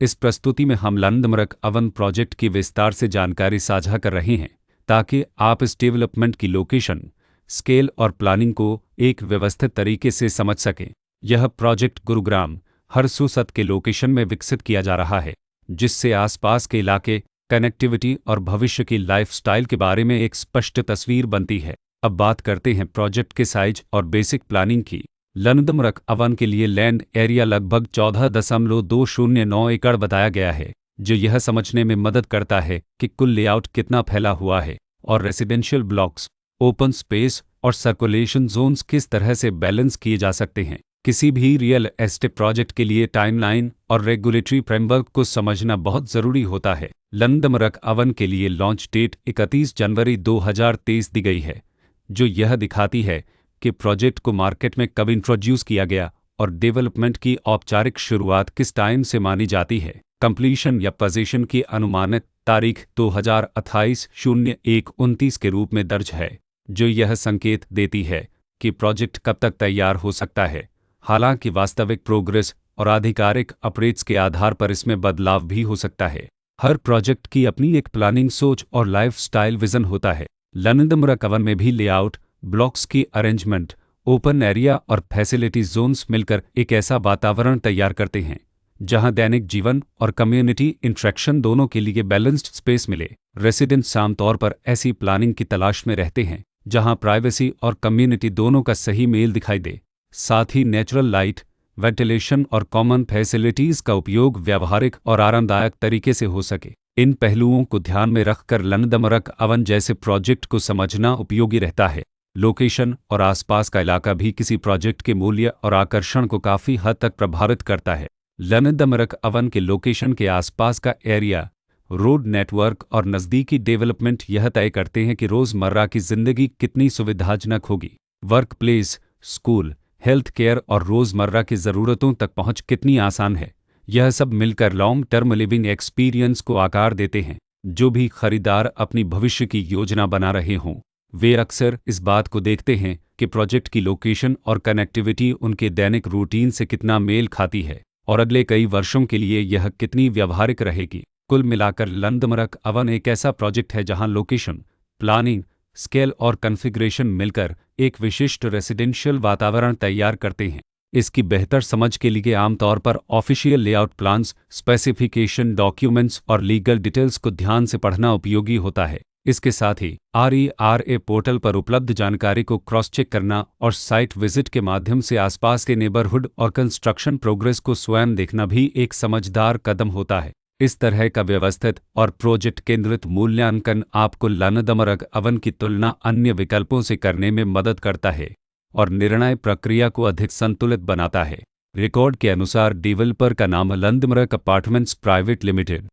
इस प्रस्तुति में हम लंदमरक अवन प्रोजेक्ट की विस्तार से जानकारी साझा कर रहे हैं ताकि आप इस डेवलपमेंट की लोकेशन, स्केल और प्लानिंग को एक व्यवस्थित तरीके से समझ सकें। यह प्रोजेक्ट गुरुग्राम हरसुसत के लोकेशन में विकसित किया जा रहा है, जिससे आसपास के इलाके, कनेक्टिविटी और भविष्य की लाइफस्टाइल के बारे में एक स्पष्ट तस्वीर बनती है। अब बात करते हैं प्रोजेक्ट के साइज और बेसिक प्लानिंग की। लंदमरक अवन के लिए लैंड एरिया लगभग 14.209 एकड़ बताया गया है, जो यह समझने में मदद करता है कि कुल लेआउट कितना फैला हुआ है और रेसिडेंशियल ब्लॉक्स, ओपन स्पेस और सर्कुलेशन जोन्स किस तरह से बैलेंस किए जा सकते हैं। किसी भी रियल एस्टेट प्रोजेक्ट के लिए टाइमलाइन और रेगुलेटरी फ्रेमवर्क को समझना बहुत ज़रूरी होता है। लंदमरक अवन के लिए लॉन्च डेट 31 जनवरी 2023 दी गई है, जो यह दिखाती है कि प्रोजेक्ट को मार्केट में कब इंट्रोड्यूस किया गया और डेवलपमेंट की औपचारिक शुरुआत किस टाइम से मानी जाती है। कंप्लीशन या पोजीशन की अनुमानित तारीख 2028-01-29 के रूप में दर्ज है, जो यह संकेत देती है कि प्रोजेक्ट कब तक तैयार हो सकता है। हालांकि वास्तविक प्रोग्रेस और आधिकारिक अपडेट्स के आधार पर इसमें बदलाव भी हो सकता है। हर प्रोजेक्ट की अपनी एक प्लानिंग सोच और लाइफस्टाइल विजन होता है। लंदमरक अवन में भी लेआउट, ब्लॉक्स की अरेंजमेंट, ओपन एरिया और फैसिलिटी जोन्स मिलकर एक ऐसा वातावरण तैयार करते हैं जहां दैनिक जीवन और कम्युनिटी इंटरेक्शन दोनों के लिए बैलेंस्ड स्पेस मिले। रेसिडेंट्स आमतौर पर ऐसी प्लानिंग की तलाश में रहते हैं जहां प्राइवेसी और कम्युनिटी दोनों का सही मेल दिखाई दे। साथ ही नेचुरल लाइट, वेंटिलेशन और कॉमन फैसिलिटीज़ का उपयोग व्यावहारिक और आरामदायक तरीके से हो सके। इन पहलुओं को ध्यान में रखकर लंदमरक अवन जैसे प्रोजेक्ट को समझना उपयोगी रहता है। लोकेशन और आसपास का इलाका भी किसी प्रोजेक्ट के मूल्य और आकर्षण को काफ़ी हद तक प्रभावित करता है। लंदमरक अवन के लोकेशन के आसपास का एरिया, रोड नेटवर्क और नज़दीकी डेवलपमेंट यह तय करते हैं कि रोज़मर्रा की ज़िंदगी कितनी सुविधाजनक होगी। Work place, school, health care और रोज़मर्रा की ज़रूरतों तक पहुंच कितनी आसान है। यह सब मिलकर लॉन्ग टर्म लिविंग एक्सपीरियंस को आकार देते हैं। जो भी खरीदार अपनी भविष्य की योजना बना रहे हों, वे अक्सर इस बात को देखते हैं कि प्रोजेक्ट की लोकेशन और कनेक्टिविटी उनके दैनिक रूटीन से कितना मेल खाती है और अगले कई वर्षों के लिए यह कितनी व्यावहारिक रहेगी। कुल मिलाकर लंदमरक अवन एक ऐसा प्रोजेक्ट है जहां लोकेशन, प्लानिंग, स्केल और कॉन्फ़िगरेशन मिलकर एक विशिष्ट रेसिडेंशियल वातावरण तैयार करते हैं। इसकी बेहतर समझ के लिए आमतौर पर official layout plans, specification documents और लीगल डिटेल्स को ध्यान से पढ़ना उपयोगी होता है। इसके साथ ही RERA पोर्टल पर उपलब्ध जानकारी को क्रॉस चेक करना और साइट विजिट के माध्यम से आसपास के नेबरहुड और कंस्ट्रक्शन प्रोग्रेस को स्वयं देखना भी एक समझदार कदम होता है। इस तरह का व्यवस्थित और प्रोजेक्ट केंद्रित मूल्यांकन आपको लंदमरक अवन की तुलना अन्य विकल्पों से करने में मदद करता है और निर्णय प्रक्रिया को अधिक संतुलित बनाता है। रिकॉर्ड के अनुसार डेवलपर का नाम लंदमरक अपार्टमेंट्स प्राइवेट लिमिटेड